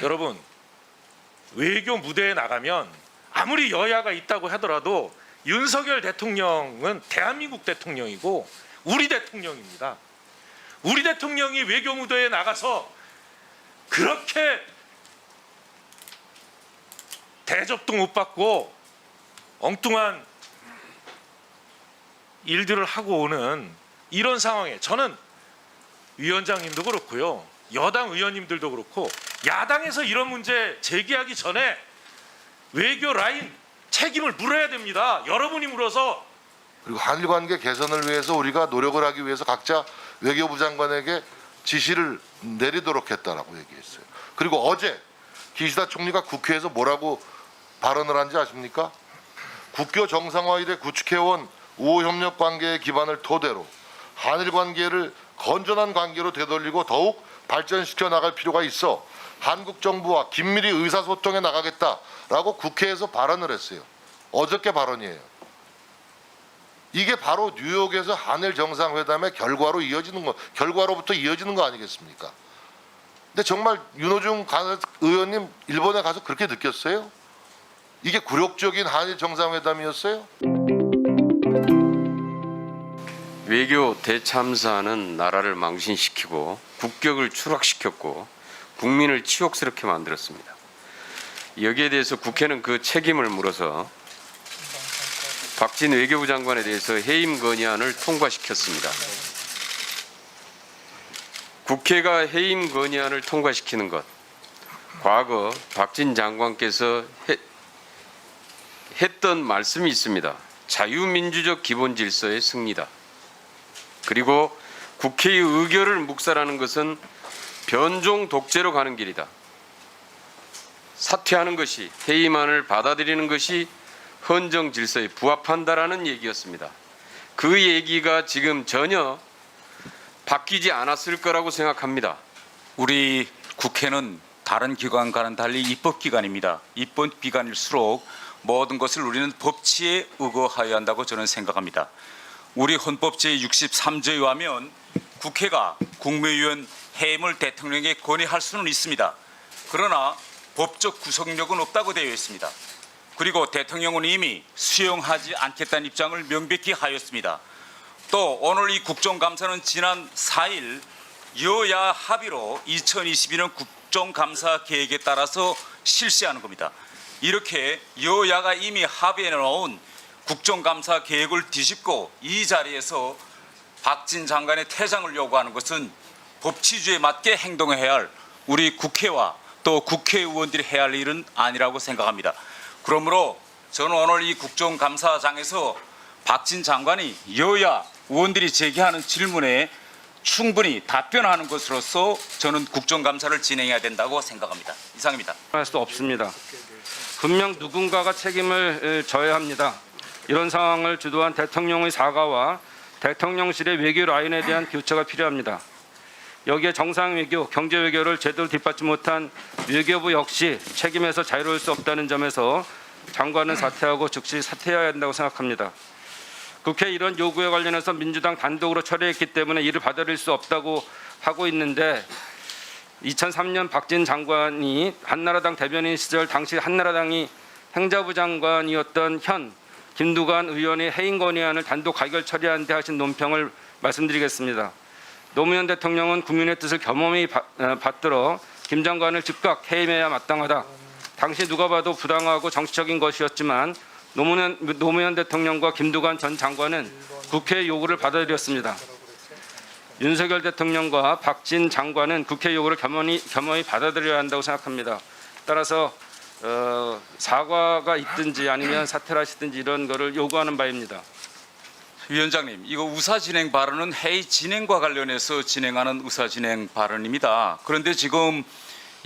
여러분, 외교 무대에 나가면 아무리 여야가 있다고 하더라도 윤석열 대통령은 대한민국 대통령이고 우리 대통령입니다. 우리 대통령이 외교 무대에 나가서 그렇게 대접도 못 받고 엉뚱한 일들을 하고 오는 이런 상황에 저는 위원장님도 그렇고요, 여당 의원님들도 그렇고 야당에서 이런 문제 제기하기 전에 외교 라인 책임을 물어야 됩니다. 여러분이 물어서. 그리고 한일 관계 개선을 위해서 우리가 노력을 하기 위해서 각자 외교부 장관에게 지시를 내리도록 했다라고 얘기했어요. 그리고 어제 기시다 총리가 국회에서 뭐라고 발언을 한지 아십니까? 국교 정상화 이래 구축해온 우호 협력 관계의 기반을 토대로 한일 관계를 건전한 관계로 되돌리고 더욱 발전시켜 나갈 필요가 있어 한국 정부와 긴밀히 의사소통해 나가겠다라고 국회에서 발언을 했어요. 어저께 발언이에요. 이게 바로 뉴욕에서 한일 정상회담의 결과로부터 이어지는 거 아니겠습니까? 근데 정말 윤호중 의원님 일본에 가서 그렇게 느꼈어요? 이게 굴욕적인 한일 정상회담이었어요? 외교 대참사는 나라를 망신시키고 국격을 추락시켰고 국민을 치욕스럽게 만들었습니다. 여기에 대해서 국회는 그 책임을 물어서 박진 외교부 장관에 대해서 해임 건의안을 통과시켰습니다. 국회가 해임 건의안을 통과시키는 것, 과거 박진 장관께서 했던 말씀이 있습니다. 자유민주적 기본 질서의 승리다. 그리고 국회의 의결을 묵살하는 것은 변종 독재로 가는 길이다. 사퇴하는 것이, 해임안을 받아들이는 것이 헌정 질서에 부합한다라는 얘기였습니다. 그 얘기가 지금 전혀 바뀌지 않았을 거라고 생각합니다. 우리 국회는 다른 기관과는 달리 입법기관입니다. 입법기관일수록 모든 것을 우리는 법치에 의거하여야 한다고 저는 생각합니다. 우리 헌법 제63조에 의하면 국회가 국무위원 해임을 대통령에게 건의할 수는 있습니다. 그러나 법적 구속력은 없다고 되어 있습니다. 그리고 대통령은 이미 수용하지 않겠다는 입장을 명백히 하였습니다. 또 오늘 이 국정감사는 지난 4일 여야 합의로 2022년 국정감사 계획에 따라서 실시하는 겁니다. 이렇게 여야가 이미 합의해 놓은 국정감사 계획을 뒤집고 이 자리에서 박진 장관의 퇴장을 요구하는 것은 법치주의에 맞게 행동해야 할 우리 국회와 또 국회의원들이 해야 할 일은 아니라고 생각합니다. 그러므로 저는 오늘 이 국정감사장에서 박진 장관이 여야 의원들이 제기하는 질문에 충분히 답변하는 것으로서 저는 국정감사를 진행해야 된다고 생각합니다. 이상입니다. 할 수 없습니다. 분명 누군가가 책임을 져야 합니다. 이런 상황을 주도한 대통령의 사과와 대통령실의 외교 라인에 대한 교체가 필요합니다. 여기에 정상외교, 경제외교를 제대로 뒷받지 못한 외교부 역시 책임에서 자유로울 수 없다는 점에서 장관은 사퇴하고 즉시 사퇴해야 한다고 생각합니다. 국회 이런 요구에 관련해서 민주당 단독으로 철회했기 때문에 이를 받아들일 수 없다고 하고 있는데 2003년 박진 장관이 한나라당 대변인 시절 당시 한나라당이 행자부 장관이었던 현 김두관 의원의 해임 건의안을 단독 가결 처리한 데 하신 논평을 말씀드리겠습니다. 노무현 대통령은 국민의 뜻을 겸허히 받들어 김 장관을 즉각 해임해야 마땅하다. 당시 누가 봐도 부당하고 정치적인 것이었지만 노무현 대통령과 김두관 전 장관은 국회의 요구를 받아들였습니다. 윤석열 대통령과 박진 장관은 국회 요구를 겸허히 받아들여야 한다고 생각합니다. 따라서 사과가 있든지 아니면 사퇴를 하시든지 이런 거를 요구하는 바입니다. 위원장님, 이거 의사진행 발언은 회의 진행과 관련해서 진행하는 의사진행 발언입니다. 그런데 지금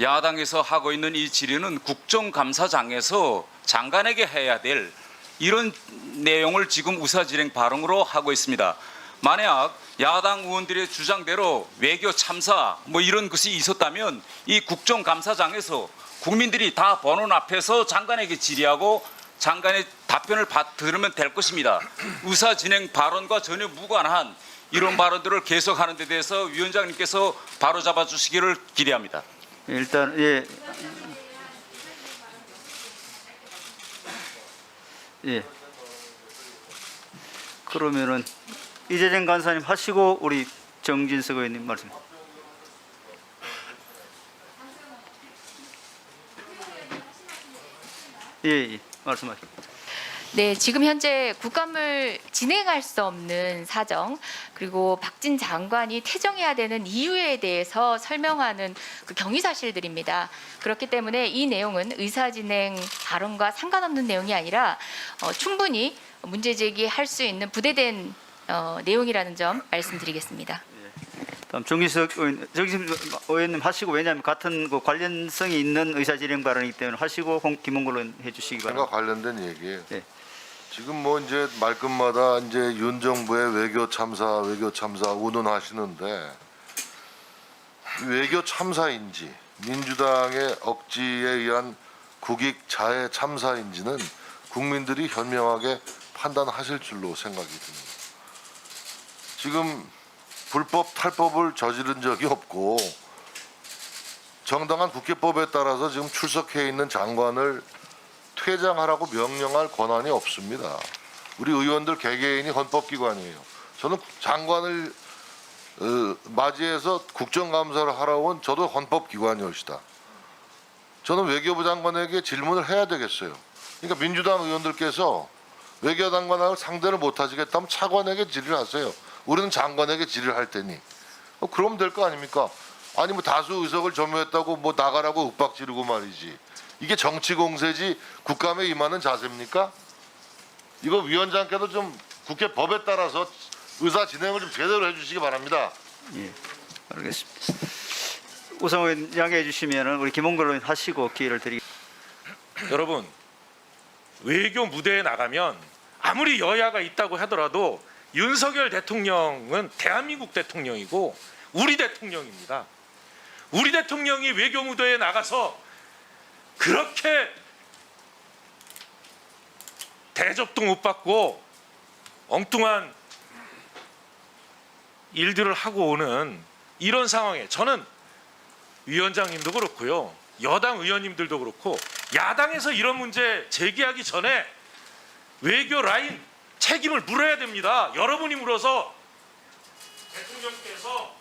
야당에서 하고 있는 이 질의는 국정감사장에서 장관에게 해야 될 이런 내용을 지금 의사진행 발언으로 하고 있습니다. 만약 야당 의원들의 주장대로 외교 참사 이런 것이 있었다면 이 국정감사장에서 국민들이 다 보는 앞에서 장관에게 질의하고 장관의 답변을 들으면 될 것입니다. 의사진행 발언과 전혀 무관한 이런 발언들을 계속하는 데 대해서 위원장님께서 바로잡아 주시기를 기대합니다. 일단 예. 예. 그러면은 이재정 간사님 하시고 우리 정진석 의원님 말씀. 예, 예. 말씀하시죠. 네, 지금 현재 국감을 진행할 수 없는 사정, 그리고 박진 장관이 퇴정해야 되는 이유에 대해서 설명하는 그 경위 사실들입니다. 그렇기 때문에 이 내용은 의사진행 발언과 상관없는 내용이 아니라 충분히 문제 제기할 수 있는 부대된 내용이라는 점 말씀드리겠습니다. 다음 정진석 의원님 하시고, 왜냐하면 같은 그 관련성이 있는 의사진행 발언이기 때문에 하시고 김홍걸 의원 해주시기 생과 바랍니다. 관련된 얘기예요. 네. 지금 뭐 이제 말끝마다 이제 윤 정부의 외교 참사 운운하시는데 외교 참사인지 민주당의 억지에 의한 국익 자해 참사인지는 국민들이 현명하게 판단하실 줄로 생각이 듭니다. 지금 불법 탈법을 저지른 적이 없고 정당한 국회법에 따라서 지금 출석해 있는 장관을 퇴장하라고 명령할 권한이 없습니다. 우리 의원들 개개인이 헌법기관이에요. 저는 장관을 맞이해서 국정감사를 하러 온 저도 헌법기관이옵시다. 저는 외교부 장관에게 질문을 해야 되겠어요. 그러니까 민주당 의원들께서 외교장관을 상대를 못하시겠다면 차관에게 질의를 하세요. 우리는 장관에게 질의를 할 테니. 그러면 될 거 아닙니까? 아니 뭐 다수 의석을 점유했다고 뭐 나가라고 윽박 지르고 말이지. 이게 정치 공세지 국감에 임하는 자세입니까? 이거 위원장께도 좀 국회 법에 따라서 의사 진행을 좀 제대로 해주시기 바랍니다. 예, 알겠습니다. 우선 의원 양해해 주시면은 우리 김홍걸 의원 하시고 기회를 드리겠습니다. 여러분, 외교 무대에 나가면 아무리 여야가 있다고 하더라도 윤석열 대통령은 대한민국 대통령이고 우리 대통령입니다. 우리 대통령이 외교 무대에 나가서 그렇게 대접도 못 받고 엉뚱한 일들을 하고 오는 이런 상황에 저는 위원장님도 그렇고요, 여당 의원님들도 그렇고 야당에서 이런 문제 제기하기 전에 외교 라인 책임을 물어야 됩니다. 여러분이 물어서 대통령께서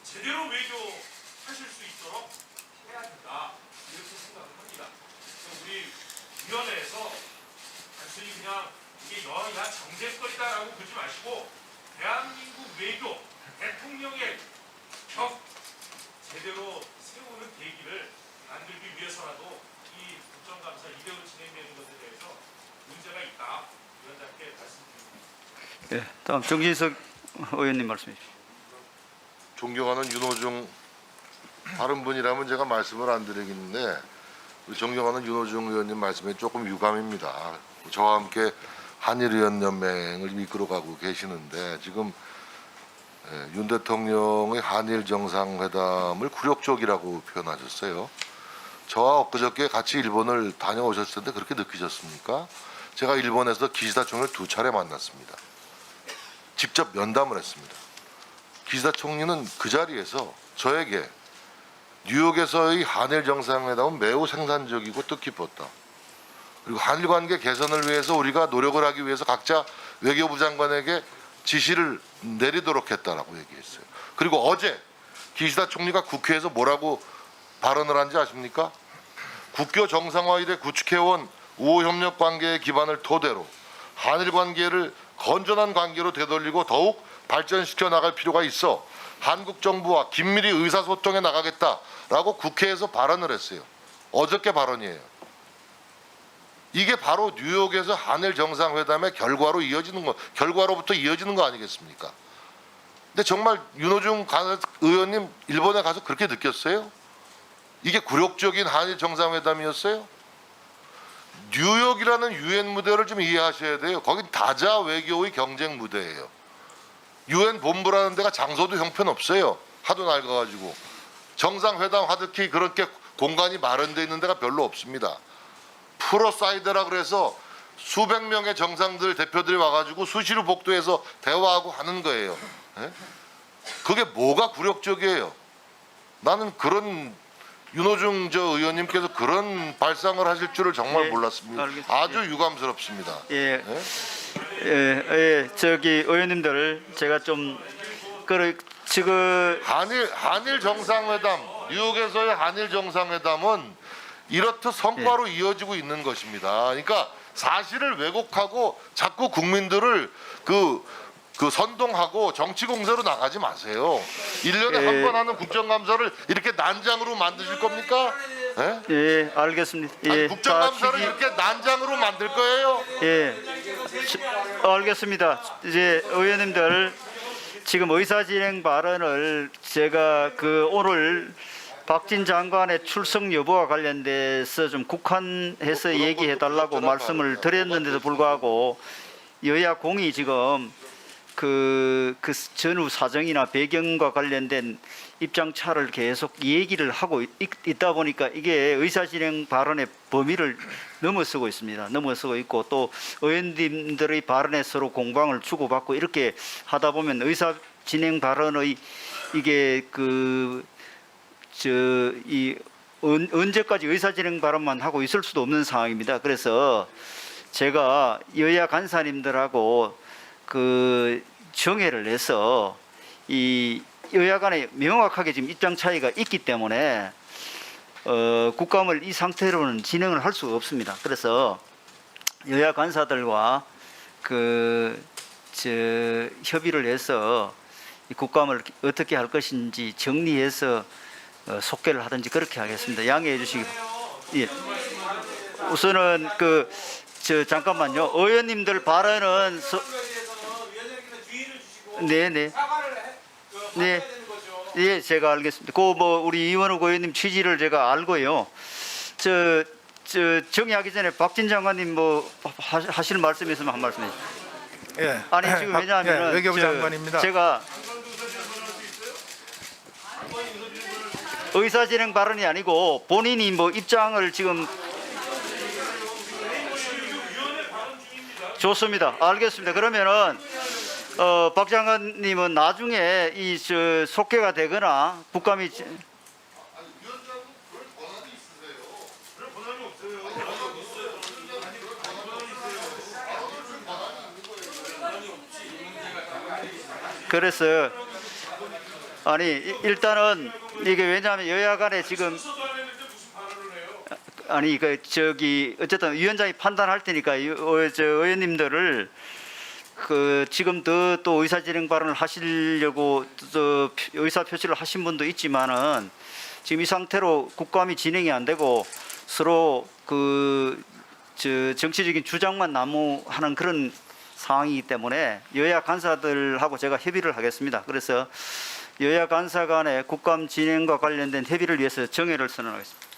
제대로 외교하실 수 있도록 해야 된다, 이렇게 생각을 합니다. 우리 위원회에서 단순히 그냥 이게 여야 정쟁거리다라고 보지 마시고 대한민국 외교 대통령의 격 제대로 세우는 계기를 만들기 위해서라도 이 국정감사 이대로 진행되는 것에 대해서 문제가 있다, 위원장께 말씀드립니다. 예, 다음 정진석 의원님 말씀해 주십시오. 존경하는 윤호중 다른 분이라면 제가 말씀을 안 드리겠는데 우리 존경하는 윤호중 의원님 말씀에 조금 유감입니다. 저와 함께 한일위원연맹을 이끌어가고 계시는데 지금 윤 대통령의 한일 정상회담을 굴욕적이라고 표현하셨어요. 저와 엊그저께 같이 일본을 다녀오셨을 텐데 그렇게 느끼셨습니까? 제가 일본에서 기시다 총리를 2차례 만났습니다. 직접 면담을 했습니다. 기시다 총리는 그 자리에서 저에게 뉴욕에서의 한일 정상회담은 매우 생산적이고 뜻깊었다. 그리고 한일 관계 개선을 위해서 우리가 노력을 하기 위해서 각자 외교부 장관에게 지시를 내리도록 했다라고 얘기했어요. 그리고 어제 기시다 총리가 국회에서 뭐라고 발언을 한지 아십니까? 국교 정상화 이래 구축해온 우호협력 관계의 기반을 토대로 한일 관계를 건전한 관계로 되돌리고 더욱 발전시켜 나갈 필요가 있어 한국 정부와 긴밀히 의사소통해 나가겠다라고 국회에서 발언을 했어요. 어저께 발언이에요. 이게 바로 뉴욕에서 한일 정상회담의 결과로부터 이어지는 거 아니겠습니까? 근데 정말 윤호중 의원님 일본에 가서 그렇게 느꼈어요? 이게 굴욕적인 한일 정상회담이었어요? 뉴욕이라는 유엔 무대를 좀 이해하셔야 돼요. 거긴 다자 외교의 경쟁 무대예요. 유엔 본부라는 데가 장소도 형편없어요. 하도 낡아가지고. 정상회담 하듯이 그렇게 공간이 마련되어 있는 데가 별로 없습니다. 프로사이드라 그래서 수백 명의 정상들 대표들이 와가지고 수시로 복도에서 대화하고 하는 거예요. 예? 그게 뭐가 굴욕적이에요? 나는 그런 윤호중 저 의원님께서 그런 발상을 하실 줄을 정말 예, 몰랐습니다. 알겠습니다. 아주 유감스럽습니다. 예, 예? 예, 저기 의원님들 제가 좀 지금 한일 정상회담, 뉴욕에서의 한일 정상회담은 이렇듯 성과로 이어지고 있는 것입니다. 그러니까 사실을 왜곡하고 자꾸 국민들을 그 선동하고 정치 공세로 나가지 마세요. 1년에 예. 한 번 하는 국정감사를 이렇게 난장으로 만드실 겁니까? 예? 예, 알겠습니다. 아니, 예, 국정감사를 자, 이렇게 난장으로 만들 거예요? 예, 알겠습니다. 이제 의원님들 지금 의사진행 발언을 제가 오늘 박진 장관의 출석 여부와 관련돼서 좀 국한해서 얘기해 달라고 말씀을 드렸는데도 불구하고 여야 공이 지금 그 전후 사정이나 배경과 관련된 입장차를 계속 얘기를 하고 있다 보니까 이게 의사진행 발언의 범위를 넘어서고 있습니다. 넘어서고 있고 또 의원님들의 발언에 서로 공방을 주고받고 이렇게 하다 보면 의사진행 발언의 이게 언제까지 의사진행 발언만 하고 있을 수도 없는 상황입니다. 그래서 제가 여야 간사님들하고 정회를 해서 이 여야 간에 명확하게 지금 입장 차이가 있기 때문에 국감을 이 상태로는 진행을 할 수가 없습니다. 그래서 여야 간사들과 협의를 해서 이 국감을 어떻게 할 것인지 정리해서 속개를 하든지 그렇게 하겠습니다. 양해해 주시기 바랍니다. 예. 우선은 잠깐만요. 의원님들 발언은 네네. 네. 예, 제가 알겠습니다. 우리 이원욱 의원님 취지를 제가 알고요. 정의하기 전에 박진 장관님 하실 말씀 있으면 한 말씀 해주세요. 예. 아니 지금 왜냐하면 외교부 장관입니다. 제가 의사진행 발언이 아니고 본인이 입장을 지금 좋습니다. 알겠습니다. 그러면은 박 장관님은 나중에 속개가 되거나 국감이 그래서 아니 일단은 이게 왜냐하면 여야 간에 지금 아니 어쨌든 위원장이 판단할 테니까 의원님들을 지금 또 의사진행 발언을 하시려고 의사 표시를 하신 분도 있지만은 지금 이 상태로 국감이 진행이 안 되고 서로 정치적인 주장만 난무하는 그런 상황이기 때문에 여야 간사들하고 제가 협의를 하겠습니다. 그래서 여야 간사 간의 국감 진행과 관련된 협의를 위해서 정회를 선언하겠습니다.